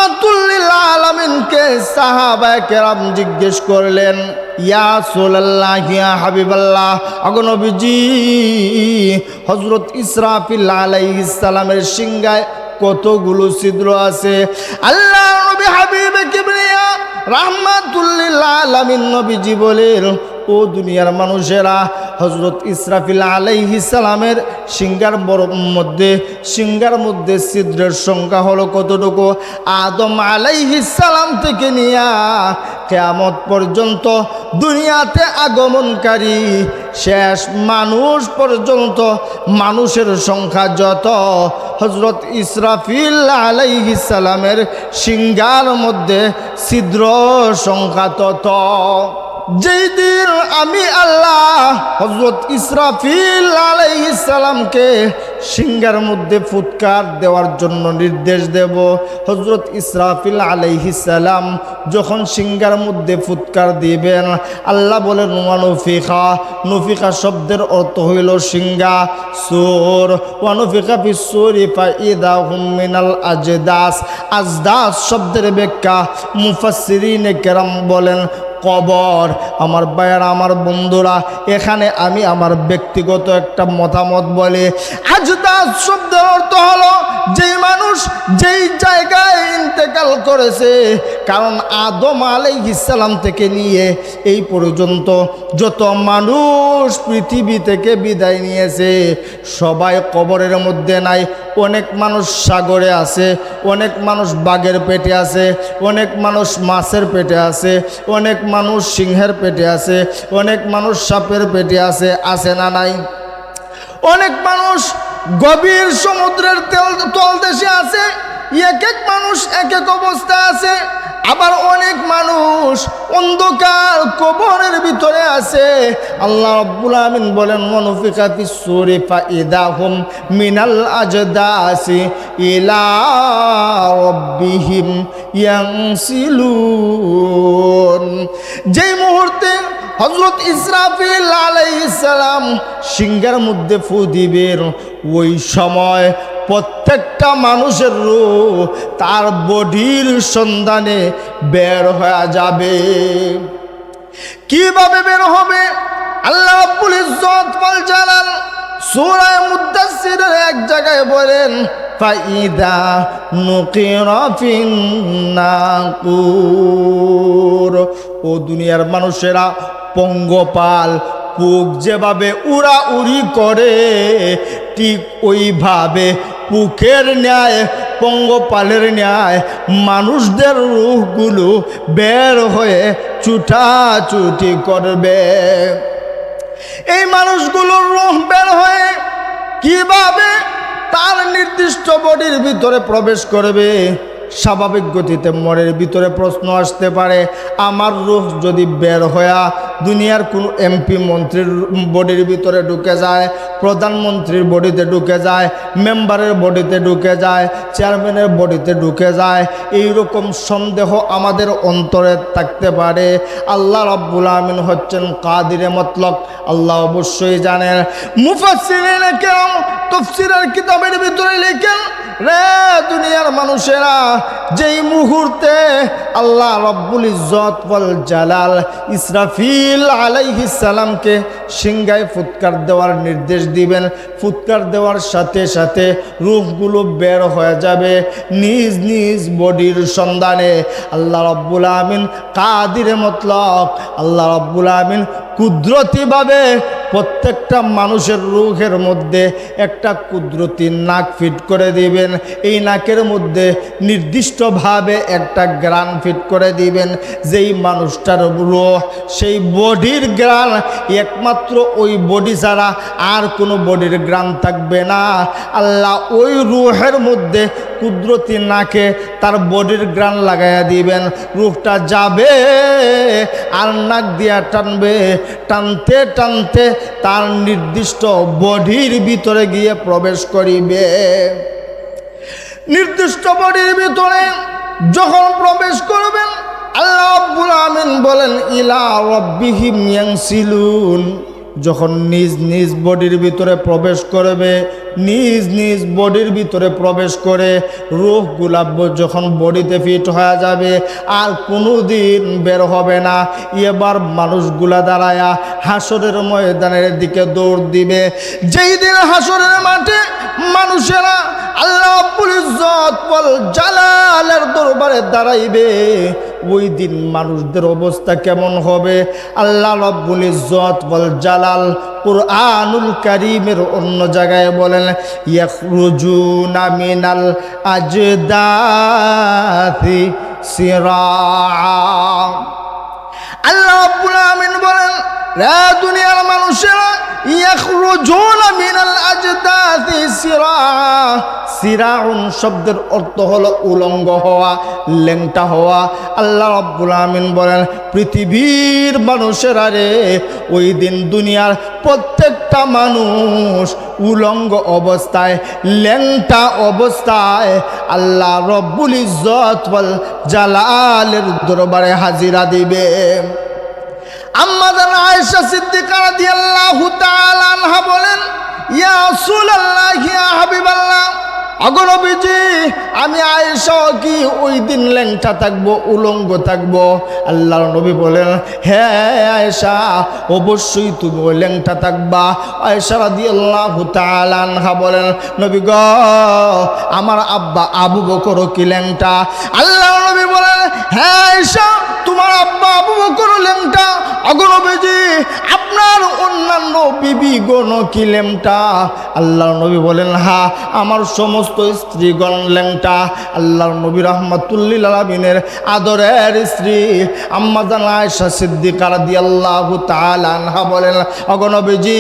রাহমাতুল লিল আলামিনকে সাহাবায়ে কেরাম জিজ্ঞেস করলেন, ইয়া রাসূলুল্লাহ, ইয়া হাবিবাল্লাহ, ওগো নবীজি, হযরত ইসরাফিল আলাইহিস সালামের সিংহায় কতগুলো ছিদ্র আছে? আল্লাহ নবী হাবিবে কিবরিয়া রাহমাতুল লিল আলামিন নবীজি বলেন, ও দুনিয়ার মানুষেরা, হযরত ইসরাফিল আলাইহিস সালামের সিংহার মধ্যে ছিদ্রের সংখ্যা হলো কতটুকু? আদম আলাইহিস সালাম থেকে নিয়া কিয়ামত পর্যন্ত দুনিয়াতে আগমনকারী শেষ মানুষ পর্যন্ত মানুষের সংখ্যা যত, হযরত ইসরাফিল আলাইহিস সালামের সিংহার মধ্যে ছিদ্র সংখ্যা তত। যেই দিন আমি আল্লাহ হযরত ইসরাফিল আলাইহিস সালামকে সিংহার মধ্যে ফুৎকার দেওয়ার জন্য নির্দেশ দেব, হযরত ইসরাফিল আলাইহিস সালাম যখন সিংহার মধ্যে ফুৎকার দিবেন, আল্লাহ বলেন ওয়ানুফিখা, নুফিখা শব্দের অর্থ হইল সিংহা, সূর, ওয়ানুফিখা ফিস-সূরি ফাইদা হুম মিনাল আজদাস। আজদাস শব্দের ব্যাখ্যা মুফাসসিরিনে কেরাম বলেন কবর। আমার ভাইয়েরা, আমার বন্ধুরা, এখানে আমি আমার ব্যক্তিগত একটা মতামত বলি। আজদাস শব্দের অর্থ হলো যেই মানুষ যেই জায়গায় ইন্তেকাল করেছে। কারণ আদম আলাইহিস সালাম থেকে নিয়ে এই পর্যন্ত যত মানুষ পৃথিবী থেকে বিদায় নিয়েছে সবাই কবরের মধ্যে নাই। অনেক মানুষ সাগরে আছে, অনেক মানুষ বাঘের পেটে আছে, অনেক মানুষ মাছের পেটে আছে, অনেক মানুষ সিংহের পেটে আছে, অনেক মানুষ সাপের পেটে আছে, আছে না নাই? অনেক মানুষ গভীর সমুদ্রের তলদেশে আছে, এক এক মানুষ এক এক অবস্থা আছে। আবার অনেক মানুষ অন্ধকার কবরের ভিতরে আছে। আল্লাহ রাব্বুল আমিন বলেন ওয়ানুফিখা ফিস-সূরি ফাইদাহুম মিনাল আজদাসি ইলা রাব্বিহিম ইয়ানসিলুন। যেই মুহূর্তে হযরত ইসরাফিল আলাইহিস সালাম সিংহার মধ্যে ফু দিবেন, ওই সময় প্রত্যেকটা মানুষের রূহ তার বডির সন্ধানে বের হয়ে যাবে। কিভাবে বের হবে? আল্লাহ রাব্বুল ইজ্জত ওয়াল জালাল সূরা মুদাসসিরের এক জায়গায় বলেন, ফাইদা নুকিরা ফিন নাকুর। ও দুনিয়ার মানুষেরা, পঙ্গপাল পুক যেভাবে উড়াউড়ি করে ঠিক ওইভাবে পুকের ন্যায়, পঙ্গপালের ন্যায় মানুষদের রূহগুলো বের হয়ে ছুটাছুটি করবে। এই মানুষগুলোর রূহ বের হয়ে কিভাবে তার নির্দিষ্ট বডির ভিতরে প্রবেশ করবে? স্বাভাবিক গতিতে মনের ভিতরে প্রশ্ন আসতে পারে, আমার রূহ যদি বের হয়ে দুনিয়ার কোনো এমপি মন্ত্রীর বডির ভিতরে ঢুকে যায়, প্রধানমন্ত্রীর বডিতে ঢুকে যায়, মেম্বারের বডিতে ঢুকে যায়, চেয়ারম্যানের বডিতে ঢুকে যায়, এই রকম সন্দেহ আমাদের অন্তরে থাকতে পারে। আল্লাহ রাব্বুল আমিন হচ্ছেন কাদিরে মতলক, আল্লাহ অবশ্যই জানেন। মুফাসসিরিনে কেরাম তাফসীরের কিতাবের ভিতরে লেখেন, রে দুনিয়ার মানুষেরা, যেই মুহূর্তে আল্লাহ রাব্বুল ইজ্জত ওয়াল জালাল ইসরাফিল আলাইহিস সালামকে সিংহায় ফুৎকার দেওয়ার নির্দেশ দিবেন, ফুৎকার দেওয়ার সাথে সাথে রূহগুলো বের হয়ে যাবে নিজ নিজ বডির সন্ধানে। আল্লাহ রাব্বুল আমিন কাদিরে মতলক, আল্লাহ রাব্বুল আমিন কুদরতিভাবে প্রত্যেকটা মানুষের রূহের মধ্যে একটা কুদরতি নাক ফিট করে দিবেন। এই নাকের মধ্যে নির্দিষ্টভাবে একটা গ্রান ফিট করে দিবেন। যেই মানুষটার রূহ, সেই বডির গ্রান একমাত্র ওই বডি ছাড়া আর কোনো বডির গ্রান থাকবে না। আল্লাহ ওই রূহের মধ্যে কুদরতি নাকে তার বডির গ্রান লাগাইয়া দিবেন। রূহটা যাবে আর নাক দিয়া টানবে, টানতে টানতে তার নির্দিষ্ট বডির ভিতরে গিয়ে প্রবেশ করিবে। নির্দিষ্ট বডির ভিতরে যখন প্রবেশ করবেন, আল্লাহ রাব্বুল আমিন বলেন ইলা রাব্বিহিম ইয়ানসিলুন। যখন নিজ নিজ বডির ভিতরে প্রবেশ করবে, নিজ নিজ বডির ভিতরে প্রবেশ করে রূহগুলা যখন বডিতে ফিট হয়ে যাবে আর কোনো দিন বের হবে না। এবার মানুষগুলা দাঁড়ায়া হাসরের ময়দানের দিকে দৌড় দিবে। যেই দিন হাসরের মাঠে মানুষেরা আল্লাহ রাব্বুল ইজ্জত ওয়াল জালালের দরবারে দাঁড়াইবে, ওই দিন মানুষদের অবস্থা কেমন হবে? আল্লাহ রাব্বুল ইজ্জত ওয়াল জালাল কুরআনুল কারীমের অন্য জায়গায় বলেন, ইয়াখরুজুনা মিনাল আজদাথি সিরাআ। আল্লাহ রাব্বুল আমিন বলেন, রে দুনিয়ার মানুষেরা, ইয়াখরুজুনা মিনাল আজদাথি সিরাআ। সিরাউন শব্দের অর্থ হলো উলঙ্গ হওয়া, ল্যাংটা হওয়া। আল্লাহ রাব্বুল আমিন বলেন, পৃথিবীর মানুষেরা রে, ওই দিন দুনিয়ার প্রত্যেকটা মানুষ উলঙ্গ অবস্থায়, ল্যাংটা অবস্থায় আল্লাহ রাব্বুল ইজ্জত ওয়াল জালালের দরবারে হাজিরা দিবে। আম্মাদান আয়েশা সিদ্দিকা রাদিয়াল্লাহু তাআলা আনহা বলেন, ইয়া রাসূলুল্লাহ, ইয়া হাবিবাল্লাহ, আগো নবীজি, আমি আয়েশা কি ওই দিন ল্যাংটা থাকবো, উলঙ্গ থাকবো? আল্লাহর নবী বলেন, হ্যাঁ আয়েশা, অবশ্যই তুমি ওই ল্যাংটা থাকবা। আয়েশা রাদিয়াল্লাহু তাআলা আনহা বলেন, নবী গো, আমার আব্বা আবু বকর কি ল্যাংটা? আল্লাহর নবী বলেন, হ্যাঁ আয়েশা, তোমার আব্বা আবু বকর ল্যাংটা। আগো নবীজি, আপনার অন্যান্য বিবিগণ কি ল্যাংটা? আল্লাহর নবী বলেন, হ্যাঁ, আমার সমস্ত স্ত্রীগণ ল্যাংটা। আল্লাহর নবী রাহমাতুল লিল আলামিনের আদরের স্ত্রী আম্মাজান আয়েশা সিদ্দিকা রাদিয়াল্লাহু তাআলা আনহা বলেন, আগো নবীজি,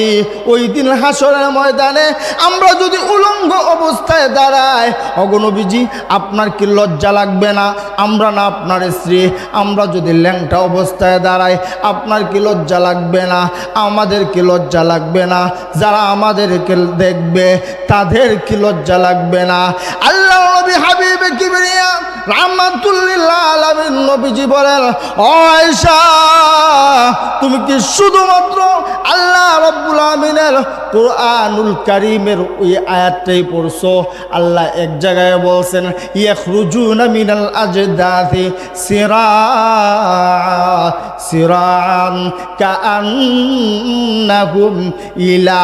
ওই দিন হাসরের ময়দানে আমরা যদি উলঙ্গ অবস্থায় দাঁড়াই, আগো নবীজি, আপনার কি লজ্জা লাগবে না? আমরা না আপনার স্ত্রী, আমরা যদি ল্যাংটা অবস্থায় দাঁড়াই, আপনার কি লজ্জা লাগবে না? আমাদের কি লজ্জা লাগবে না? যারা আমাদেরকে দেখবে তাদের কি লজ্জা লাগবে না? আল্লাহ নবী হাবিবে কিবরিয়া রাহমাতুল লিল আলামিন নবীজি বলেন, ও আয়েশা, তুমি কি শুধুমাত্র আল্লাহ রাব্বুল আমিনের কুরআনুল কারীমের ওই আয়াতটাই পড়ছো? আল্লাহ এক জায়গায় বলছেন, ইয়াখরুজুনা মিনাল আজদাথি সিরাআন কাআন্নাহুম ইলা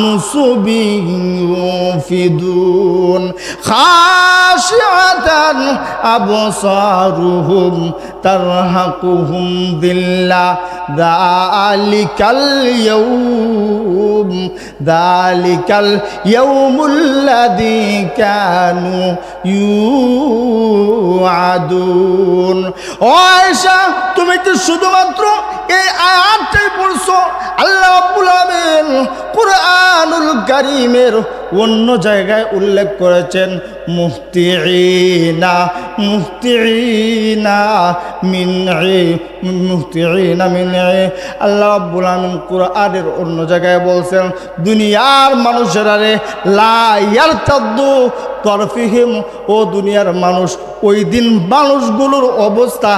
নুসুবিন ইউফিদুন খাশিআতান আবসারুহুম তারহাকুহুম দিল্লা যালিকাল ইয়াউমুল্লাযী কানু ইউআদুন। ও আয়েশা, তুমি কি শুধুমাত্র এই আয়াতটাই পড়ছো? আল্লাহ রাব্বুল আমিন কুরআনুল কারীমের অন্য জায়গায় উল্লেখ করেছেন, মুহতিঈনা মিন আল্লাহ রাব্বুল আমিন কুরআনের অন্য জায়গায় বলছেন, দুনিয়ার মানুষেরা রে, লা ইয়ারতাদ্দু তরফিহিম, ও দুনিয়ার মানুষ, ওই দিন মানুষগুলোর অবস্থা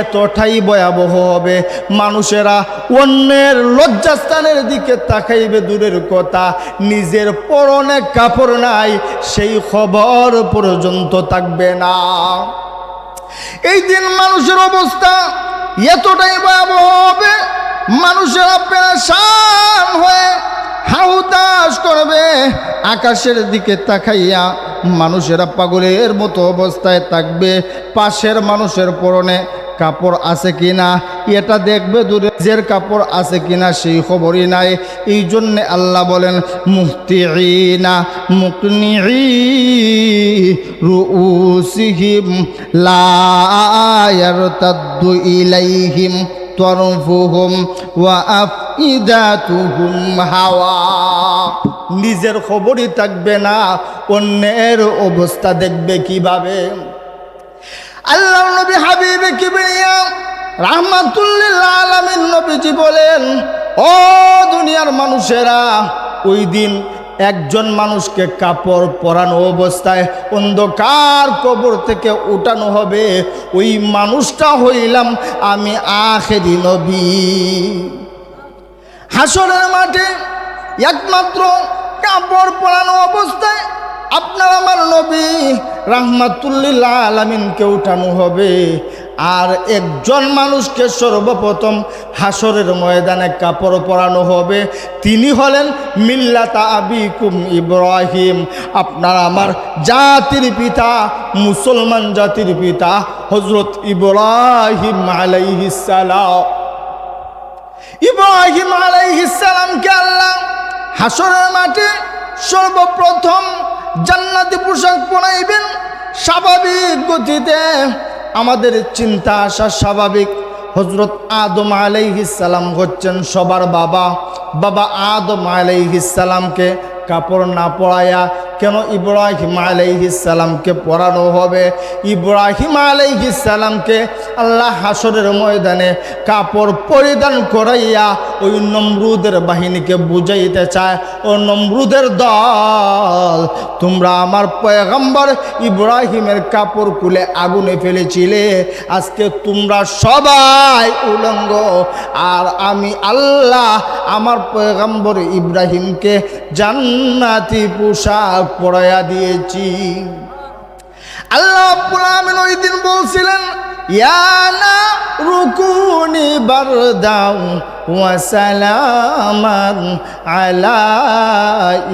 এতটাই ভয়াবহ হবে, মানুষেরা অন্যের লজ্জাস্থানের দিকে তাকাইবে দূরের কথা, নিজের পরনে কাপড় নাই সেই খবর পর্যন্ত থাকবে না। এই দিন মানুষের অবস্থা এতটাই ভয়াবহ হবে, মানুষেরা পেরেশান হয়ে হাউতাশ করবে, আকাশের দিকে তাকাইয়া মানুষেরা পাগলের মতো অবস্থায় থাকবে। পাশের মানুষের পরনে কাপড় আছে কিনা এটা দেখবে, দূরে নিজের কাপড় আছে কিনা সেই খবরই নাই। এই জন্যে আল্লাহ বলেন, মুহতিঈনা মুকনিঈ রুউসিহিম লা ইয়ারতাদ্দু ইলাইহিম তরফুহুম ওয়া আফইদাতুহুম হাওয়া। নিজের খবরই থাকবে না, অন্যের অবস্থা দেখবে কিভাবে? আল্লাহর নবী হাবিবে কিবরিয়া রাহমাতুল লিল আলামিন নবীজি বলেন, ও দুনিয়ার মানুষেরা, ওই দিন একজন মানুষকে কাপড় পরানো অবস্থায় অন্ধকার কবর থেকে উঠানো হবে। ওই মানুষটা হইলাম আমি আখেরি নবী। হাসরের মাঠে একমাত্র কাপড় পরানো অবস্থায় আপনার আমার নবী রাহমাতুল্লিল আলামিনকে উঠানো হবে। আর একজন মানুষকে সর্বপ্রথম হাসরের ময়দানে কাপড় পরানো হবে, তিনি হলেন মিল্লাতা আবিকুম ইব্রাহিম, আপনার আমার জাতির পিতা, মুসলমান জাতির পিতা হযরত ইব্রাহিম আলাইহিস সালাম। ইব্রাহিম আলাইহিস সালামকে আল্লাহ হাসরের মাঠে সর্বপ্রথম জান্নাতি পোশাক পরাইবেন। স্বাভাবিক গতিতে আমাদের চিন্তা আসা স্বাভাবিক, হযরত আদম আলাইহিস সালাম হচ্ছেন সবার বাবা। বাবা আদম আলাইহিস সালামকে কাপড় না পরায়া কেন ইব্রাহিম আলাইহিস সালামকে পরানো হবে? ইব্রাহিম আলাইহিস সালামকে আল্লাহ হাসরের ময়দানে কাপড় পরিধান করাইয়া ওই নমরুদের বাহিনীকে বুঝাইতে চায়, ও নমরুদের দল, তোমরা আমার পয়গম্বর ইব্রাহিমের কাপড় খুলে আগুনে ফেলেছিলে, আজকে তোমরা সবাই উলঙ্গ, আর আমি আল্লাহ আমার পয়গম্বর ইব্রাহিমকে জান্নাতি পোশাক পরাইয়া দিয়েছি। আল্লাহ রাব্বুল আমিন ওই দিন বলছিলেন, ইয়া নারুকুনি বারদাও ওয়া সালামান আলা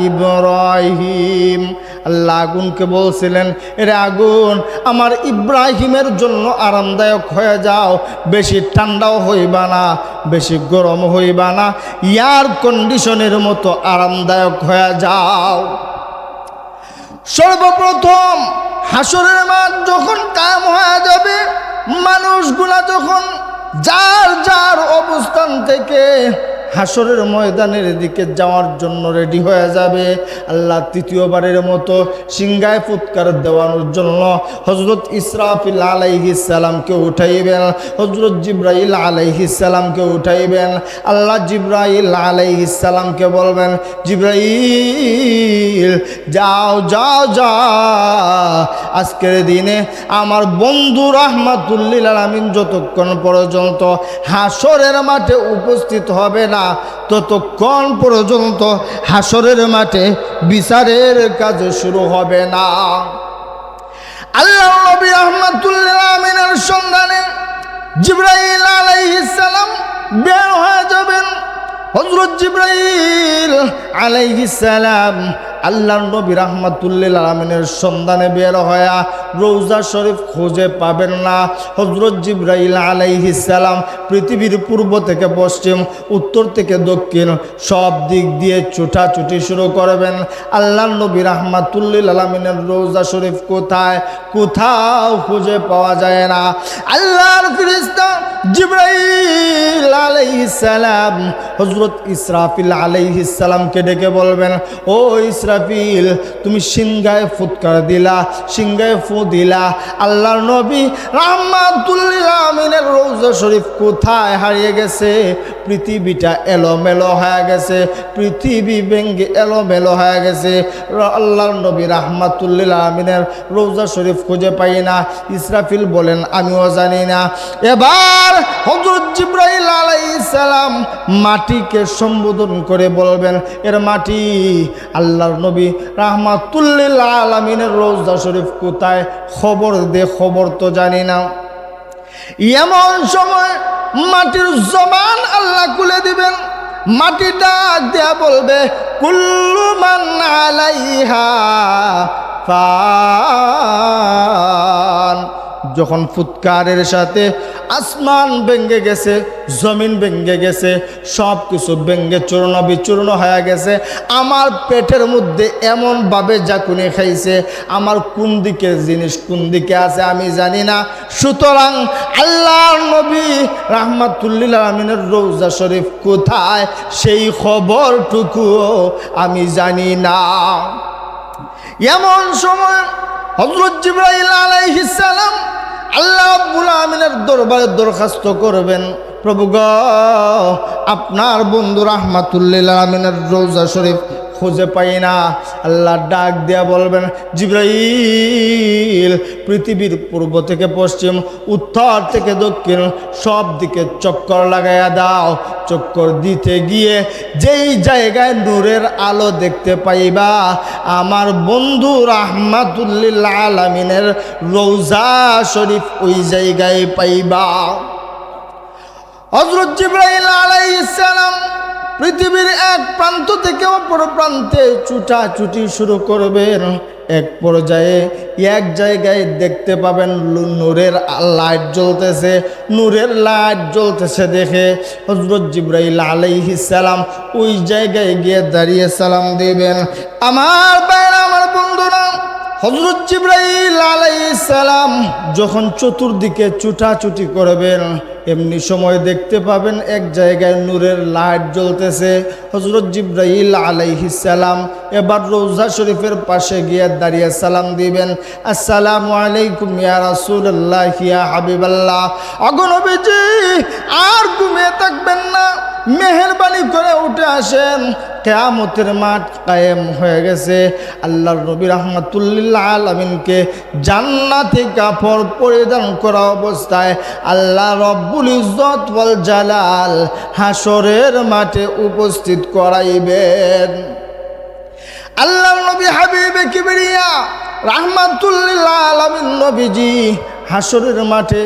ইব্রাহিম। আল্লাহ আগুনকে বলছিলেন, এরে আগুন, আমার ইব্রাহিমের জন্য আরামদায়ক হয়ে যাও, বেশি ঠান্ডাও হইবা না, বেশি গরম হইবা না, এয়ার কন্ডিশনের মতো আরামদায়ক হয়ে যাও। সর্বপ্রথম হাসরের মাঠ যখন কায়েম হয়ে যাবে, মানুষগুলা যখন যার যার অবস্থান থেকে হাসরের ময়দানের দিকে যাওয়ার জন্য রেডি হয়ে যাবে, আল্লাহ তৃতীয়বারের মতো সিংহায় ফুৎকার দেওয়ানোর জন্য হযরত ইসরাফিল আলাইহিস সালামকে উঠাইবেন, হযরত জিবরাইল আলাইহিস সালামকে উঠাইবেন। আল্লাহ জিবরাইল আলাইহিস সালামকে বলবেন, জিবরাইল যাও যাও যাও, আজকের দিনে আমার বন্ধু রাহমাতুল্লিল আলামিন যতক্ষণ পর্যন্ত হাসরের মাঠে উপস্থিত হবে না, ততক্ষণ পর্যন্ত হাসরের মাঠে বিচারের কাজ শুরু হবে না। আল্লাহ নবী রাহমাতুল্লিল আলামিনের সন্ধানে জিবরাইল আলাইহিস সালাম বের হয়ে যাবেন। হযরত জিবরাইল আলাইহিস সালাম আল্লাহর নবী রাহমাতুল্লিল আলামিনের সন্ধানে বের হয়া রওজা শরীফ খুঁজে পাবেন না। হযরত জিবরাইল আলাইহিস সালাম পৃথিবীর পূর্ব থেকে পশ্চিম, উত্তর থেকে দক্ষিণ সব দিক দিয়ে ছুটাছুটি শুরু করবেন। আল্লাহর নবী রাহমাতুল্লিল আলামিনের রওজা শরীফ কোথায়? কোথাও খুঁজে পাওয়া যায় না। আল্লাহর ফেরেশতা জিবরাইল আলাইহিস সালাম হযরত ইসরাফিল আলাইহিস সালামকে ডেকে বলবেন, ও ইসরাফিল, তুমি সিংহায় ফুৎকার দিলা, সিংহায় ফু দিলা, আল্লাহর নবী রাহমাতুল্লিল আলামিনের রওজা শরীফ কোথায় হারিয়ে গেছে? পৃথিবীটা এলোমেলো হয়ে গেছে, পৃথিবী ভেঙে এলোমেলো হয়ে গেছে, আল্লাহর নবী রাহমাতুল্লিল আলামিনের রওজা শরীফ খুঁজে পাই না। ইসরাফিল বলেন, আমিও জানি না। এবার হযরত জিবরাইল আলাইহিস সালাম মাটিকে সম্বোধন করে বলবেন, এর মাটি, আল্লাহর নবী রাহমাতুল্লিল আলামিনের রওজা শরীফ কোথায়? খবর দে, খবর তো জানি না। এমন সময় মাটির জবান আল্লাহ খুলে দিবেন, মাটি ডাক দেয়া বলবে, কুল্লু মান আলাইহা ফান। যখন ফুৎকারের সাথে আসমান ভেঙে গেছে, জমিন ভেঙে গেছে, সব কিছু ভেঙে চূর্ণ বিচূর্ণ হয়ে গেছে, আমার পেটের মধ্যে এমনভাবে জাকুনি খাইছে, আমার কোন দিকের জিনিস কোন দিকে আছে আমি জানি না। সুতরাং আল্লাহর নবী রাহমাতুল্লিল আলামিনের রওজা শরীফ কোথায় সেই খবরটুকুও আমি জানি না। এমন সময় হযরত জিবরাইল আলাইহিস সালাম আল্লাহ রাব্বুল আমিনের দরবারে দরখাস্ত করবেন, প্রভু গো, আপনার বন্ধু রাহমাতুল্লিল আলামিনের রওজা শরীফ খুঁজে পাই না। আল্লাহ ডাক দিয়া বলবেন, জিবরাইল পৃথিবীর পূর্ব থেকে পশ্চিম, উত্তর থেকে দক্ষিণ সব দিকে চক্কর লাগাইয়া দাও। চক্কর দিতে গিয়ে যেই জায়গায় নূরের আলো দেখতে পাইবা, আমার বন্ধু রাহমাতুল্লিল আলামিনের রওজা শরীফ ওই জায়গায় পাইবা। হযরত জিবরাইল আলাইহিস সালাম পৃথিবীর এক প্রান্ত থেকে অপর প্রান্তে ছুটাছুটি শুরু করবেন। এক পর্যায়ে এক জায়গায় দেখতে পাবেন নূরের লাইট জ্বলতেছে। নূরের লাইট জ্বলতেছে দেখে হযরত জিবরাইল আলাইহিস সালাম ওই জায়গায় গিয়ে দাঁড়িয়ে সালাম দিবেন। আমার ভাইরা, আমার বন্ধুরা, হযরত জিবরাইল আলাইহিস সালাম যখন চতুর্দিকে ছুটাছুটি করবেন, এমনি সময় দেখতে পাবেন এক জায়গায় নূরের লাইট জ্বলতেছে। হযরত জিবরাইল আলাইহিস সালাম এবার রওজা শরীফের পাশে গিয়ে দাঁড়িয়ে সালাম দিবেন, আসসালামু আলাইকুম ইয়া রাসূলুল্লাহ ইয়া হাবিবাল্লাহ। ওগো নবীজি, আর ঘুমিয়ে থাকবেন না, মেহেরবানি করে উঠে আসেন, কিয়ামতের মাঠ কায়েম হয়ে গেছে। আল্লাহর নবী রাহমাতুল্লিল আলামিনকে জান্নাতি কাপড় পরিধান করা অবস্থায় আল্লাহ রব্বুল ইজ্জত ওয়াল জালাল হাসরের মাঠে উপস্থিত করাইবেন। আল্লাহর নবী হাবিবে কিবরিয়া রাহমাতুল্লিল আলামিন নবীজি হাসরের মাঠে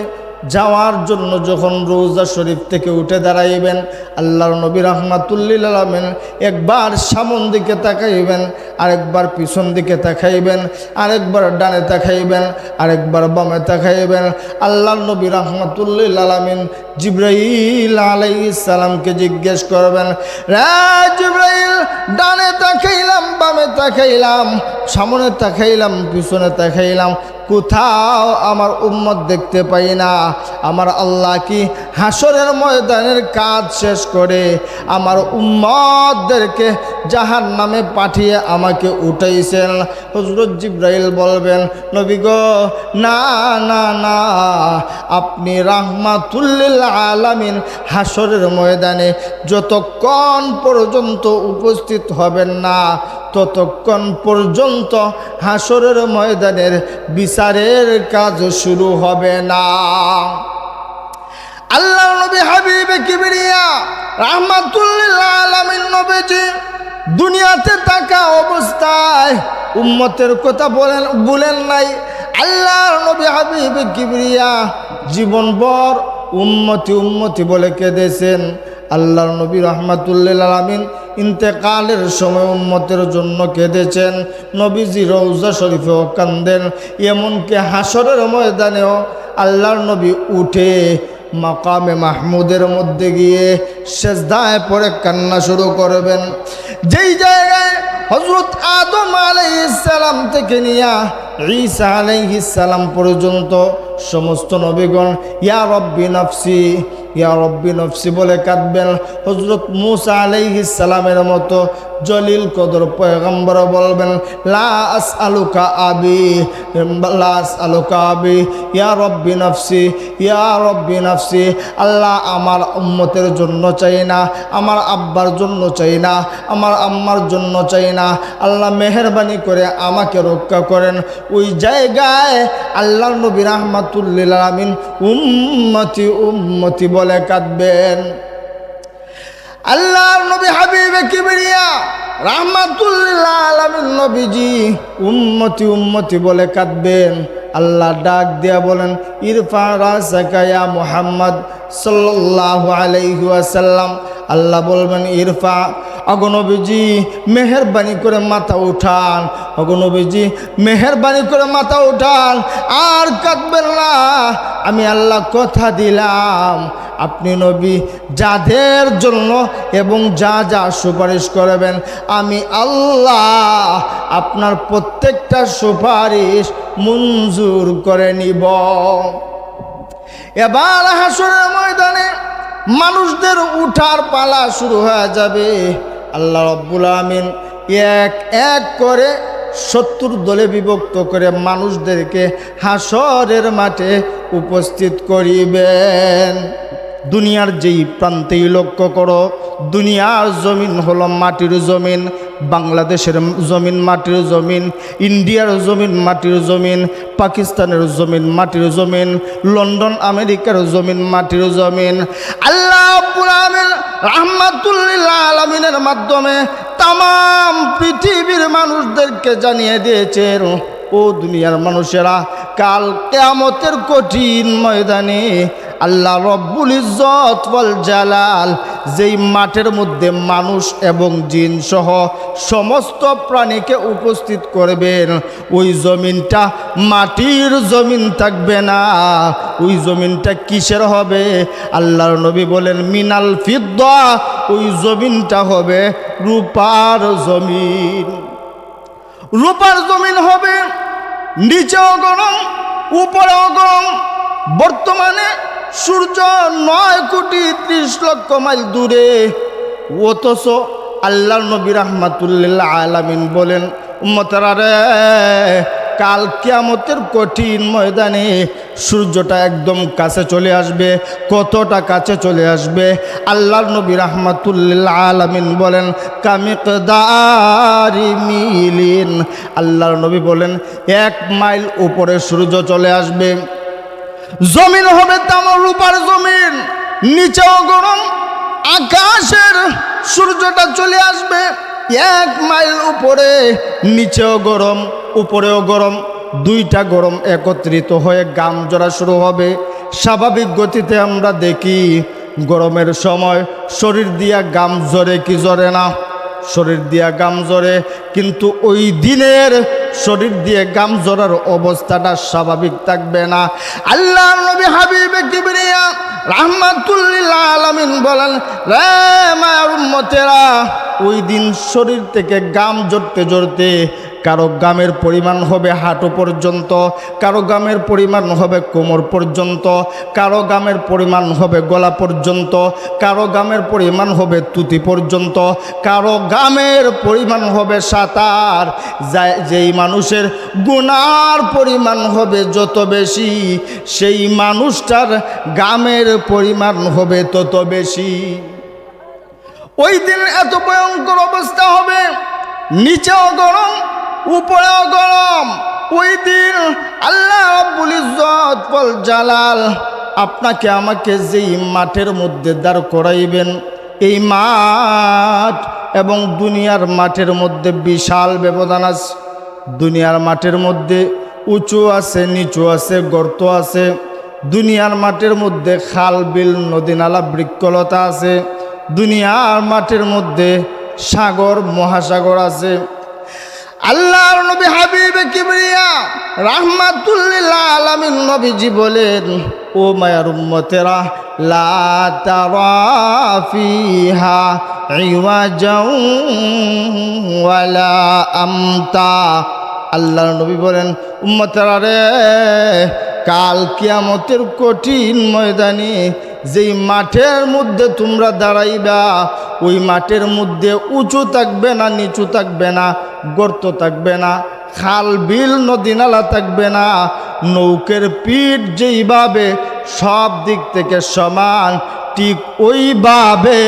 যাওয়ার জন্য যখন রওজা শরীফ থেকে উঠে দাঁড়াইবেন, আল্লাহর নবী রাহমাতুল্লিল আলামিন একবার সামন দিকে তাকাইবেন, আরেকবার পিছন দিকে তাকাইবেন, আরেকবার ডানে তাকাইবেন, আরেকবার বামে তাকাইবেন। আল্লাহর নবী রাহমাতুল্লিল আলামিন জিবরাইল আলাইহিস সালামকে জিজ্ঞেস করবেন, রে জিবরাইল, ডানে তাকাইলাম, বামে তাকাইলাম, সামনে তাকাইলাম, পিছনে তাকাইলাম, কোথাও আমার উম্মত দেখতে পাই না। আমার আল্লাহ কি হাসরের ময়দানের কাজ শেষ করে আমার উম্মতদেরকে জাহান্নামে পাঠিয়ে আমাকে উঠাইছেন? হযরত জিবরাইল বলবেন, নবী গো, না না না, আপনি রাহমাতুল্লিল আলামিন হাসরের ময়দানে যতক্ষণ পর্যন্ত উপস্থিত হবেন না, ততক্ষণ পর্যন্ত হাসরের ময়দানের বিচারের কাজ শুরু হবে না। আল্লাহর নবী হাবিবে কিবরিয়া রাহমাতুল্লিল আলামিন নবীজি দুনিয়াতে থাকা অবস্থায় উম্মতের কথা বলেন নাই। আল্লাহর নবী হাবিবে কিবরিয়া জীবনভর উম্মতি উম্মতি বলে কেঁদেছেন। আল্লাহর নবী রাহমাতুল্লিল আলামিন ইন্তেকালের সময় উম্মতের জন্য কেঁদেছেন। নবীজি রওজা শরীফেও কান্দেন, এমনকি হাসরের ময়দানেও আল্লাহর নবী উঠে মাকামে মাহমুদের মধ্যে গিয়ে সেজদায় পড়ে কান্না শুরু করবেন। যেই জায়গায় হযরত আদম আলাইহিস সালাম থেকে নিয়া ঈসা আলাইহিস সালাম পর্যন্ত সমস্ত নবীগণ ইয়া রব্বি নফসি, ইয়া রব্বি নফসি বলে কাঁদবেন। হযরত মূসা আলাইহিস সালামের মতো জলিল কদর পয়গম্বর বলবেন, লা আসআলুকা আবি, লা আসআলুকা আবি, ইয়া রব্বি নফসি, ইয়া রব্বি নফসি। আল্লাহ আমার উম্মতের জন্য চাই না, আমার আব্বার জন্য চাই না, আমার আম্মার জন্য চাই না, আল্লাহ মেহেরবানি করে আমাকে রক্ষা করেন। ওই জায়গায় আল্লাহর নবী রাহমাতুল্লিল আলামিন উম্মতি উম্মতি বলে কাঁদবেন। আল্লাহর নবী হাবিবে কিবরিয়া রাহমাতুল্লিল আলামিন নবীজি উম্মতি উম্মতি বলে কাঁদবেন। আল্লাহ ডাক দিয়া বলেন, ইরফা রাসাকা ইয়া মুহাম্মদ সাল্লাল্লাহু আলাইহি ওয়াসাল্লাম। আল্লাহ বলবেন, ইরফা, ওগো নবীজি মেহেরবানি করে মাথা উঠান, ওগো নবীজি মেহেরবানি করে মাথা উঠান, আর কাঁদবেন না। আমি আল্লাহ কথা দিলাম, আপনি নবী যাদের জন্য এবং যা যা সুপারিশ করবেন, আমি আল্লাহ আপনার প্রত্যেকটা সুপারিশ মঞ্জুর করে নিব। এবার হাসরের ময়দানে মানুষদের উঠার পালা শুরু হয়ে যাবে। আল্লাহ রাব্বুল আমিন এক এক করে 70 দলে বিভক্ত করে মানুষদেরকে হাসরের মাঠে উপস্থিত করিবেন। দুনিয়ার যেই প্রান্তেই লক্ষ্য করো, দুনিয়ার জমিন হলো মাটির জমিন, বাংলাদেশের জমিন মাটির জমিন, ইন্ডিয়ার জমিন মাটির জমিন, পাকিস্তানের জমিন মাটির জমিন, লন্ডন আমেরিকার জমিন মাটির জমিন। আল্লাহ রাব্বুল আলামিন রাহমাতুল লিল আলামিনের মাধ্যমে তাম পৃথিবীর মানুষদেরকে জানিয়ে দিয়েছেন, ও দুনিয়ার মানুষেরা, কাল কিয়ামতের কঠিন ময়দানে আল্লাহ রব্বুল ইজ্জত ওয়াল জালাল যেই মাঠের মধ্যে মানুষ এবং জিন সহ সমস্ত প্রাণীকে উপস্থিত করবেন, ওই জমিনটা মাটির জমিন থাকবে না। ওই জমিনটা কিসের হবে? আল্লাহর নবী বলেন মিনাল ফিদ্দা, ওই জমিনটা হবে রূপার জমিন। রূপার জমিন হবে, নিচেও গরম উপরেও গরম। বর্তমানে সূর্য 9,30,00,000 মাইল দূরে, অথচ আল্লাহর নবী রাহমাতুল্লিল আলামিন বলেন, উম্মতেরা রে, কাল কিয়ামতের কঠিন ময়দানে সূর্যটা একদম কাছে চলে আসবে। কতটা কাছে চলে আসবে? আল্লাহর নবী রাহমাতুল্লিল আলামিন বলেন কামিকদারি মিলিন। আল্লাহর নবী বলেন 1 মাইল উপরে সূর্য চলে আসবে। জমিন হবে তামার রূপার জমিন, নিচেও গরম, আকাশের সূর্যটা চলে আসবে 1 মাইল উপরে, নিচেও গরম উপরেও গরম, দুইটা গরম একত্রিত হয়ে গাম জড়া শুরু হবে। স্বাভাবিক গতিতে আমরা দেখি গরমের সময় শরীর দিয়া গাম জ্বরে কি জ্বরে না? শরীর দিয়া গাম জ্বরে, কিন্তু ওই দিনের শরীর দিয়ে গাম জ্বরার অবস্থাটা স্বাভাবিক থাকবে না। আল্লাহর নবী হাবিবে কিবরিয়া রাহমাতুল্লিল আলামিন বলেন, রে মায়ের উম্মতেরা, ওই দিন শরীর থেকে গাম ঝরতে ঝরতে কারো গামের পরিমাণ হবে হাঁটু পর্যন্ত, কারো গামের পরিমাণ হবে কোমর পর্যন্ত, কারো গামের পরিমাণ হবে গলা পর্যন্ত, কারো গামের পরিমাণ হবে তুতি পর্যন্ত, কারো গামের পরিমাণ হবে সাতার। যেই মানুষের গুনার পরিমাণ হবে যত বেশি, সেই মানুষটার গামের পরিমাণ হবে তত বেশি। ওই দিন এত ভয়ঙ্কর অবস্থা হবে, নিচেও গরম উপরেও গরম। ওই দিন আল্লাহ রাব্বুল ইজ্জত ওয়াল জালাল আপনাকে আমাকে যেই মাঠের মধ্যে দাঁড় করাইবেন, এই মাঠ এবং দুনিয়ার মাঠের মধ্যে বিশাল ব্যবধান আছে। দুনিয়ার মাঠের মধ্যে উঁচু আছে, নিচু আছে, গর্ত আছে। দুনিয়ার মাঠের মধ্যে খাল বিল নদী নালা বৃক্ষলতা আছে। দুনিয়ার মাঠের মধ্যে সাগর মহাসাগর আছে। আল্লাহর নবী হাবিবে কিবরিয়া রাহমাতুল্লিল আলামিন নবীজি বলেন, ও মায়ার উম্মতেরা, লা তারা ফিহা ইওয়াজাও ওয়ালা আমতা। আল্লাহর নবী বলেন, উম্মতেরা রে, কাল কিয়ামতের কঠিন ময়দানে যেই মাঠের মধ্যে তোমরা দাঁড়াইবা, ওই মাঠের মধ্যে উঁচু থাকবে না, নিচু থাকবে না, গর্ত থাকবে না, খাল বিল নদী নালা থাকবে না। নৌকের পিঠ যেইভাবে সব দিক থেকে সমান, ঠিক ওইভাবে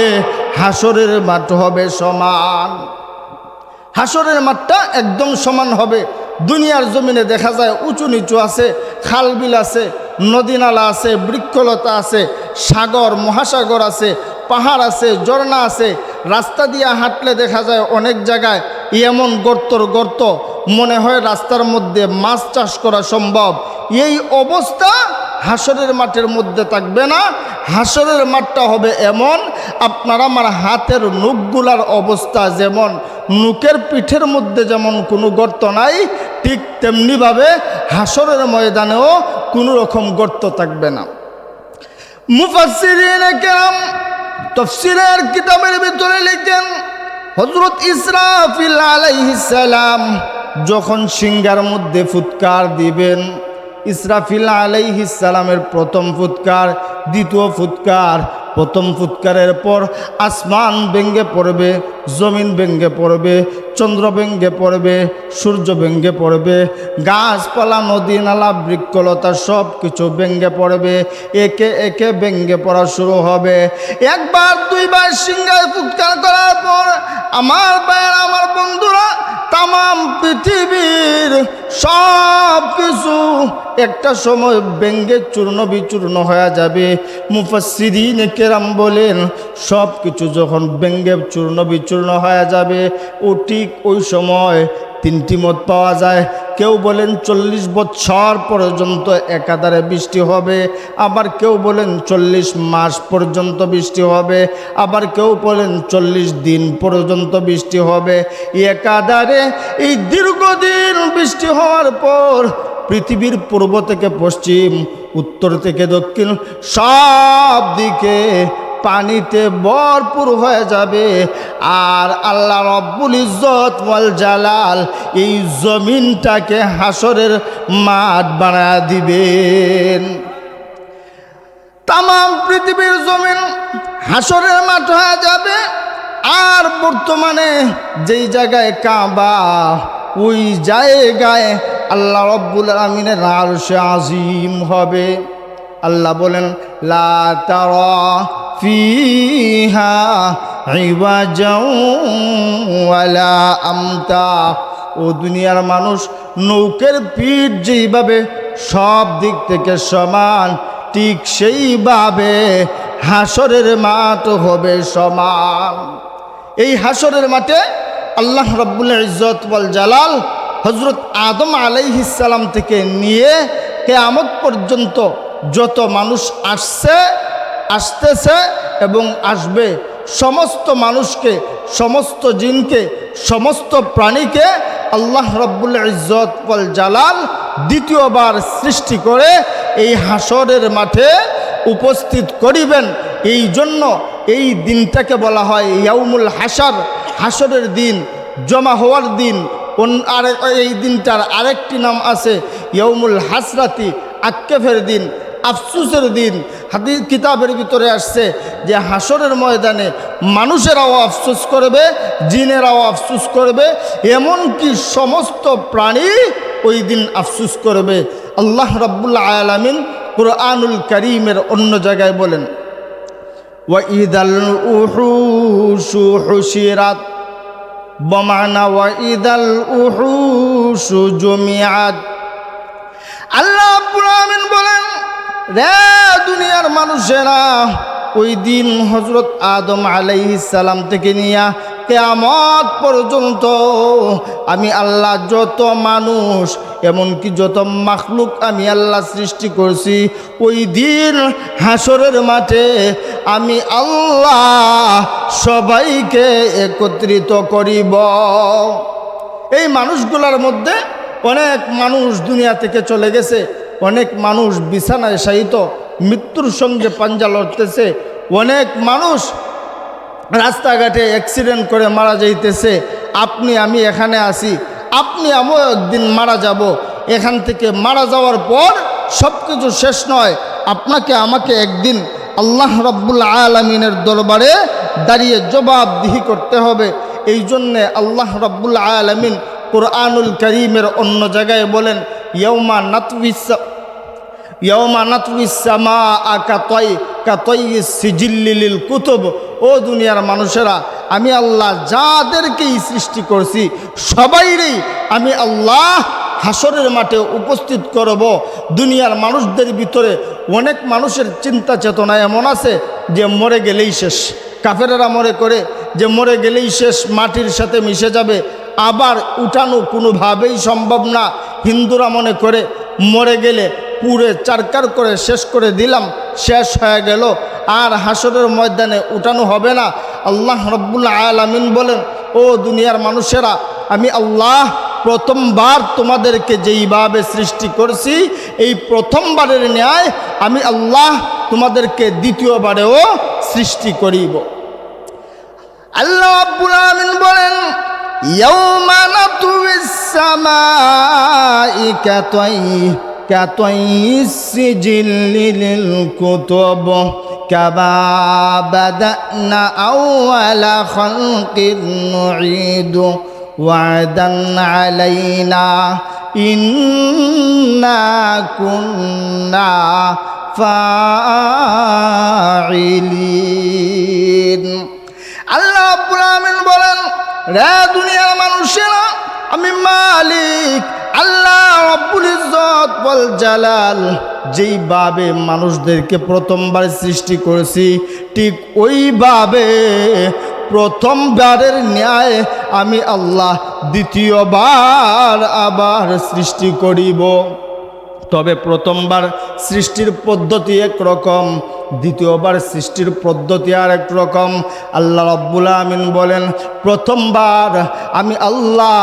হাসরের মাঠ হবে সমান। হাসরের মাঠটা একদম সমান হবে। দুনিয়ার জমিনে দেখা যায় উঁচু নিচু আছে, খাল বিল আছে, নদী নালা আছে, বৃক্ষলতা আছে, সাগর মহাসাগর আছে, পাহাড় আছে, ঝর্ণা আছে। রাস্তা দিয়ে হাঁটলে দেখা যায় অনেক জায়গায় এমন গর্তর গর্ত, মনে হয় রাস্তার মধ্যে মাছ চাষ করা সম্ভব। এই অবস্থা হাসরের মাঠের মধ্যে থাকবে না। হাসরের মাঠটা হবে এমন, আপনার আমার হাতের নখগুলার অবস্থা যেমন, নখের পিঠের মধ্যে যেমন কোনো গর্ত নাই, ঠিক তেমনিভাবে হাসরের ময়দানেও কোনো রকম গর্ত থাকবে না। মুফাসসিরিনে কেরাম তাফসীরের কিতাবের ভিতরে লিখেন, হযরত ইসরাফিল আলাইহিস সালাম যখন সিংহার মধ্যে ফুৎকার দিবেন, ইসরাফিল আলাইহিস সালামের প্রথম ফুৎকার, দ্বিতীয় ফুৎকার, প্রথম ফুৎকারের পর আসমান ভেঙ্গে পড়বে, জমিন ভেঙ্গে পড়বে, চন্দ্র ভেঙ্গে পড়বে, সূর্য ভেঙ্গে পড়বে, গাছপালা, নদী নালা, বৃক্ষলতা সব কিছু ভেঙ্গে পড়বে, একে একে ভেঙ্গে পড়া শুরু হবে। একবার দুইবার সিংহায় ফুৎকার করার পর আমার ভাইয়ের, আমার বন্ধুরা, তামাম পৃথিবীর সব কিছু একটা সময় ভেঙ্গে চূর্ণ বিচূর্ণ হয়ে যাবে। মুফাসসিরিন কেরাম বলেন সব কিছু যখন ভেঙ্গে চূর্ণ বিচূর্ণ হয়ে যাবে, ও ঠিক ওই সময় তিনটি মত পাওয়া যায়। কেউ বলেন 40 বছর পর্যন্ত একাধারে বৃষ্টি হবে, আবার কেউ বলেন 40 মাস পর্যন্ত বৃষ্টি হবে, আবার কেউ বলেন 40 দিন পর্যন্ত বৃষ্টি হবে। একাধারে এই দীর্ঘদিন বৃষ্টি হওয়ার পর পৃথিবীর পূর্ব থেকে পশ্চিম, উত্তর থেকে দক্ষিণ সব দিকে পানিতে ভরপুর হয়ে যাবে। আর আল্লাহ রব্বুল ইজ্জত ওয়াল জালাল এই জমিনটাকে হাসরের মাঠ বানায় দিবেন। তামাম পৃথিবীর জমিন হাসরের মাঠ হয়ে যাবে। আর বর্তমানে যেই জায়গায় কাবা, ওই জায়গায় আল্লাহ রব্বুল আমিনের আরশে আজিম হবে। আল্লাহ বলেন লা তারা ফিহা ইওয়াজাও ওয়ালা আমতা। ও দুনিয়ার মানুষ, নৌকের পিঠ যেইভাবে সব দিক থেকে সমান, ঠিক সেইভাবে হাসরের মাঠ হবে সমান। এই হাসরের মাঠে আল্লাহ রব্বুল ইজ্জত ওয়াল জালাল হযরত আদম আলাইহিস সালাম থেকে নিয়ে কিয়ামত পর্যন্ত যত মানুষ আসতেছে এবং আসবে, সমস্ত মানুষকে, সমস্ত জিনকে, সমস্ত প্রাণীকে আল্লাহ রব্বুল ইজ্জত ওয়াল জালাল দ্বিতীয়বার সৃষ্টি করে এই হাসরের মাঠে উপস্থিত করিবেন। এই জন্য এই দিনটাকে বলা হয় ইয়াউমুল হাসর, হাসরের দিন, জমা হওয়ার দিন। আর এই দিনটার আরেকটি নাম আছে ইয়াউমুল হাসরাতি, আক্ষেপের দিন, আফসুসের দিন। হাদিস কিতাবের ভিতরে আসছে যে হাসরের ময়দানে মানুষেরাও আফসোস করবে, জিনেরাও আফসোস করবে, এমনকি সমস্ত প্রাণী ওই দিন আফসোস করবে। আল্লাহ রাব্বুল আলামিন কুরআনুল কারীমের অন্য জায়গায় বলেন ওয়াইদাল উহুশু হুশিরাত, বমানা ওয়াইদাল উহুশু জুমিআত। আল্লাহ রাব্বুল আলামিন বলেন, রে দুনিয়ার মানুষেরা, ওই দিন হযরত আদম আলাইহিস সালাম থেকে নিয়ে কিয়ামত পর্যন্ত আমি আল্লাহ যত মানুষ, এমনকি যত মাখলুক আমি আল্লাহ সৃষ্টি করছি, ওই দিন হাসরের মাঠে আমি আল্লাহ সবাইকে একত্রিত করিব। এই মানুষগুলোর মধ্যে অনেক মানুষ দুনিয়া থেকে চলে গেছে, অনেক মানুষ বিছানায় শায়িত মৃত্যুর সঙ্গে পাঞ্জা লড়তেছে, অনেক মানুষ রাস্তাঘাটে অ্যাক্সিডেন্ট করে মারা যাইতেছে। আপনি আমি এখানে আসি, আপনি আমিও একদিন মারা যাব। এখান থেকে মারা যাওয়ার পর সব কিছু শেষ নয়, আপনাকে আমাকে একদিন আল্লাহ রাব্বুল আলামিনের দরবারে দাঁড়িয়ে জবাবদিহি করতে হবে। এই জন্যে আল্লাহ রাব্বুল আলামিন কুরআনুল কারীমের অন্য জায়গায় বলেন ইয়াউমা নাতউইস সামাআ কাতাইয়িস সিজিল্লি লিল কুতুব। ও দুনিয়ার মানুষেরা, আমি আল্লাহ যাদেরকেই সৃষ্টি করছি সবাইরই আমি আল্লাহ হাসরের মাঠে উপস্থিত করব। দুনিয়ার মানুষদের ভিতরে অনেক মানুষের চিন্তা চেতনা এমন আছে যে মরে গেলেই শেষ। কাফেরেরা মনে করে যে মরে গেলেই শেষ, মাটির সাথে মিশে যাবে, আবার উঠানো কোনোভাবেই সম্ভব না। হিন্দুরা মনে করে মরে গেলে পুরে চারকার করে শেষ করে দিলাম, শেষ হয়ে গেল, আর হাসরের ময়দানে উঠানো হবে না। আল্লাহ রাব্বুল আলামিন বলেন, ও দুনিয়ার মানুষেরা, আমি আল্লাহ প্রথমবার তোমাদেরকে যেইভাবে সৃষ্টি করছি, এই প্রথমবারের ন্যায় আমি আল্লাহ তোমাদেরকে দ্বিতীয়বারেও সৃষ্টি করিব। আল্লাহ রাব্বুল আলামিন বলেন ইয়াউমা নাতুইস সামাই কাতাইয়িস সিজিল্লি লিল কুতুব কামা বাদানা আউয়ালা খালকিন নুঈদু ওয়াদান আলাইনা ইন্না কুন্না ফাইলিন। আল্লাহ রাব্বুল আলামিন বলেন, রে দুনিয়ার মানুষেরা, আমি মালিক আল্লাহ রাব্বুল ইজ্জত ওয়াল জালাল যেইভাবে মানুষদেরকে প্রথমবার সৃষ্টি করেছি, ঠিক ওইভাবে প্রথমবারের ন্যায় আমি আল্লাহ দ্বিতীয়বার আবার সৃষ্টি করিব। তবে প্রথমবার সৃষ্টির পদ্ধতি একরকম, দ্বিতীয়বার সৃষ্টির পদ্ধতি আর এক রকম। আল্লাহ রাব্বুল আমিন বলেন, প্রথমবার আমি আল্লাহ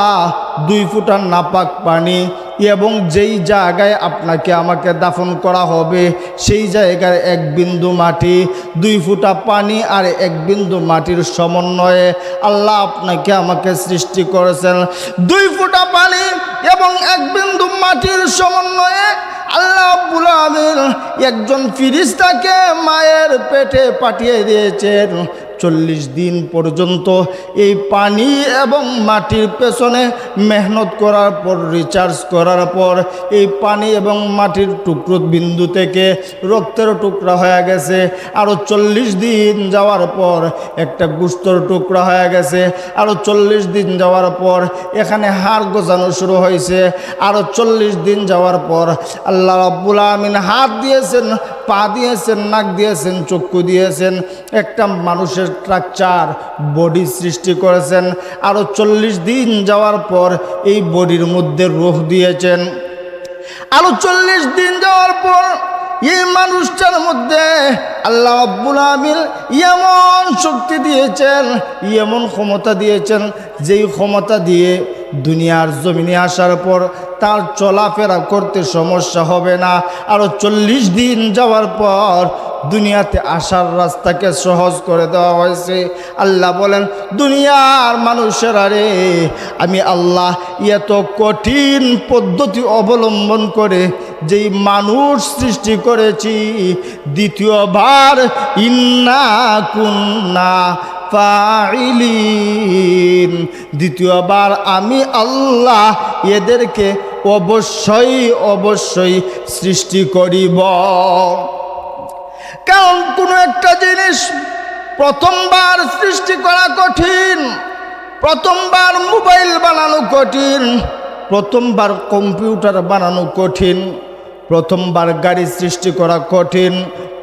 2 ফুটা নাপাক পানি এবং যেই জায়গায় আপনাকে আমাকে দাফন করা হবে সেই জায়গায় 1 বিন্দু মাটি, 2 ফুটা পানি আর 1 বিন্দু মাটির সমন্বয়ে আল্লাহ আপনাকে আমাকে সৃষ্টি করেছেন। 2 ফুটা পানি এবং 1 বিন্দু মাটির সমন্বয়ে আল্লাহ রাব্বুল আমিন একজন ফেরেশতাকে মায়ের পেটে পাঠিয়ে দিয়েছেন। 40 দিন পর্যন্ত এই পানি এবং মাটির পেছনে মেহনত করার পর, রিচার্জ করার পর এই পানি এবং মাটির টুকরো বিন্দু থেকে রক্তের টুকরা হয়ে গেছে। আরও 40 দিন যাওয়ার পর একটা গোশতের টুকরা হয়ে গেছে। আরও 40 দিন যাওয়ার পর এখানে হাড় গজানো শুরু হয়েছে। আরও 40 দিন যাওয়ার পর আল্লাহ রাব্বুল আমিন হাত দিয়েছেন, পা দিয়েছেন, নাক দিয়েছেন, চক্ষু দিয়েছেন, একটা মানুষের স্ট্রাকচার বডি সৃষ্টি করেছেন। আরও 40 দিন যাওয়ার পর এই বডির মধ্যে রূহ দিয়েছেন। আরও 40 দিন যাওয়ার পর এই মানুষটার মধ্যে আল্লাহ রাব্বুল আমিন এমন শক্তি দিয়েছেন, এমন ক্ষমতা দিয়েছেন, যেই ক্ষমতা দিয়ে দুনিয়ার জমিনে আসার পর তার চলাফেরা করতে সমস্যা হবে না। আরও 40 দিন যাওয়ার পর দুনিয়াতে আসার রাস্তাকে সহজ করে দেওয়া হয়েছে। আল্লাহ বলেন, দুনিয়ার মানুষেরা রে, আমি আল্লাহ এত কঠিন পদ্ধতি অবলম্বন করে যেই মানুষ সৃষ্টি করেছি, দ্বিতীয়বার ইন্না কুন্না ফাইলিন, দ্বিতীয়বার আমি আল্লাহ এদেরকে অবশ্যই সৃষ্টি করিব। কারণ কোনো একটা জিনিস প্রথমবার সৃষ্টি করা কঠিন, প্রথমবার মোবাইল বানানো কঠিন, প্রথমবার কম্পিউটার বানানো কঠিন, প্রথমবার গাড়ি সৃষ্টি করা কঠিন,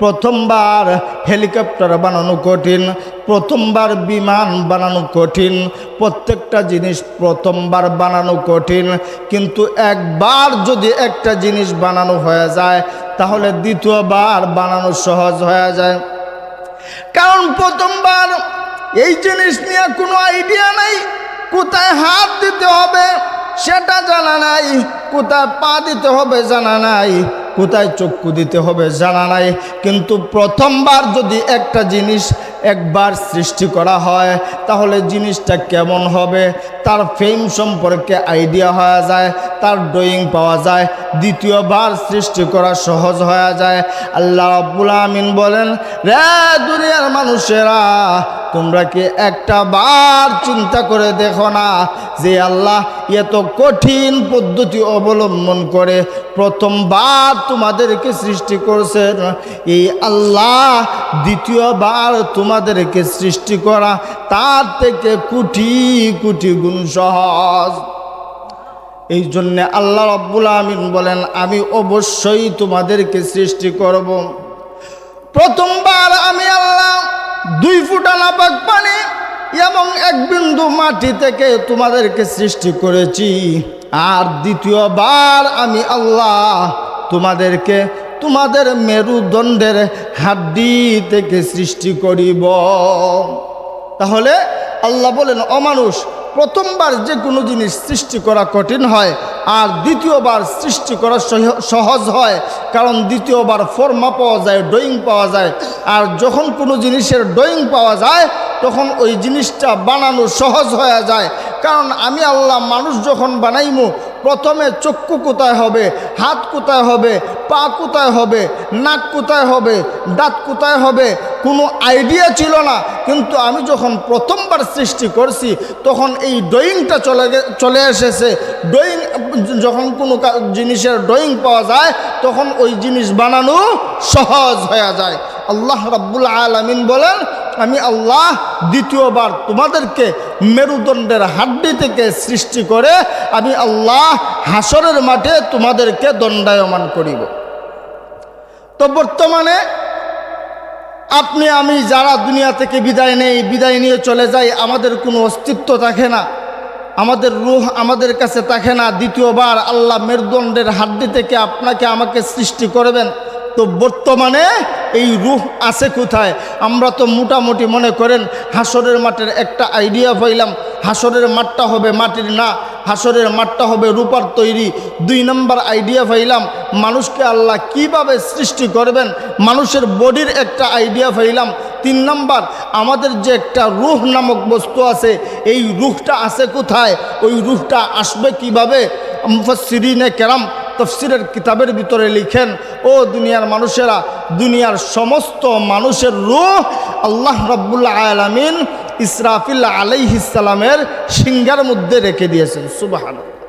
প্রথমবার হেলিকপ্টার বানানো কঠিন, প্রথমবার বিমান বানানো কঠিন, প্রত্যেকটা জিনিস প্রথমবার বানানো কঠিন। কিন্তু একবার যদি একটা জিনিস বানানো হয়ে যায় তাহলে দ্বিতীয়বার বানানো সহজ হয়ে যায়। কারণ প্রথমবার এই জিনিস নিয়ে কোনো আইডিয়া নাই, কোথায় হাত দিতে হবে সেটা জানা নাই, কোথায় পা দিতে হবে জানা নাই, কোথায় চক্ষু দিতে হবে জানা নাই। কিন্তু প্রথমবার যদি একটা জিনিস একবার সৃষ্টি করা হয় তাহলে জিনিসটা কেমন হবে তার ফ্রেম সম্পর্কে আইডিয়া হয়ে যায়, তার ড্রয়িং পাওয়া যায়, দ্বিতীয়বার সৃষ্টি করা সহজ হয়ে যায়। আল্লাহ রাব্বুল আমিন বলেন, রে দুনিয়ার মানুষেরা, তোমরা কি একটা বার চিন্তা করে দেখো না যে আল্লাহ এত কঠিন পদ্ধতি অবলম্বন করে প্রথমবার তোমাদেরকে সৃষ্টি করছেন, এই আল্লাহ দ্বিতীয়বার তোমাদেরকে সৃষ্টি করা তার থেকে কোটি কোটি গুণ সহজ। এই জন্যে আল্লাহ রাব্বুল আমিন বলেন, আমি অবশ্যই তোমাদেরকে সৃষ্টি করব। প্রথমবার আমি আল্লাহ 2 ফুটা নাপাক পানি এবং 1 বিন্দু মাটি থেকে তোমাদেরকে সৃষ্টি করেছি। আর দ্বিতীয়বার আমি আল্লাহ তোমাদেরকে তোমাদের মেরুদণ্ডের হাড্ডি থেকে সৃষ্টি করিব। তাহলে আল্লাহ বলেন, অমানুষ প্রথমবার যে কোনো জিনিস সৃষ্টি করা কঠিন হয়, আর দ্বিতীয়বার সৃষ্টি করা সহজ হয়, কারণ দ্বিতীয়বার ফর্মা পাওয়া যায়, ড্রয়িং পাওয়া যায়। আর যখন কোনো জিনিসের ড্রয়িং পাওয়া যায় তখন ওই জিনিসটা বানানো সহজ হয়ে যায়। কারণ আমি আল্লাহ মানুষ যখন বানাইমু, প্রথমে চক্ষু কোথায় হবে, হাত কোথায় হবে, পা কোথায় হবে, নাক কোথায় হবে, দাঁত কোথায় হবে, কোনো আইডিয়া ছিল না। কিন্তু আমি যখন প্রথমবার সৃষ্টি করছি তখন এই ড্রয়িংটা চলে এসেছে। ড্রয়িং যখন কোনো জিনিসের ড্রয়িং পাওয়া যায় তখন ওই জিনিস বানানো সহজ হয়ে যায়। আল্লাহ রাব্বুল আলামিন বলেন, আমি আল্লাহ দ্বিতীয়বার তোমাদেরকে মেরুদণ্ডের হাড্ডি থেকে সৃষ্টি করে আমি আল্লাহ হাসরের মাঠে তোমাদেরকে দণ্ডায়মান করিব। তো বর্তমানে আপনি আমি যারা দুনিয়া থেকে বিদায় নেই, বিদায় নিয়ে চলে যাই, আমাদের কোনো অস্তিত্ব থাকে না, আমাদের রূহ আমাদের কাছে থাকে না। দ্বিতীয়বার আল্লাহ মেরুদণ্ডের হাড্ডি থেকে আপনাকে আমাকে সৃষ্টি করবেন। তো বর্তমানে এই রূহ আছে কোথায়? আমরা তো মোটামুটি মনে করেন হাসরের মাঠের একটা আইডিয়া পাইলাম, হাসরের মাঠটা হবে মাটির না, হাসরের মাঠটা হবে রূপার তৈরি। 2 নম্বর আইডিয়া পাইলাম মানুষকে আল্লাহ কিভাবে সৃষ্টি করবেন, মানুষের বডির একটা আইডিয়া পাইলাম। 3 নম্বর আমাদের যে একটা রূহ নামক বস্তু আছে, এই রূহটা আছে কোথায়, ওই রূহটা আসবে কিভাবে? মুফাসসিরিনে কেরাম তফসিরের কিতাবের ভিতরে লিখেন, ও দুনিয়ার মানুষেরা, দুনিয়ার সমস্ত মানুষের রূহ আল্লাহ রাব্বুল আলামিন ইসরাফিল আলাইহিস সালামের সিংহার মধ্যে রেখে দিয়েছেন। সুবহানাল্লাহ।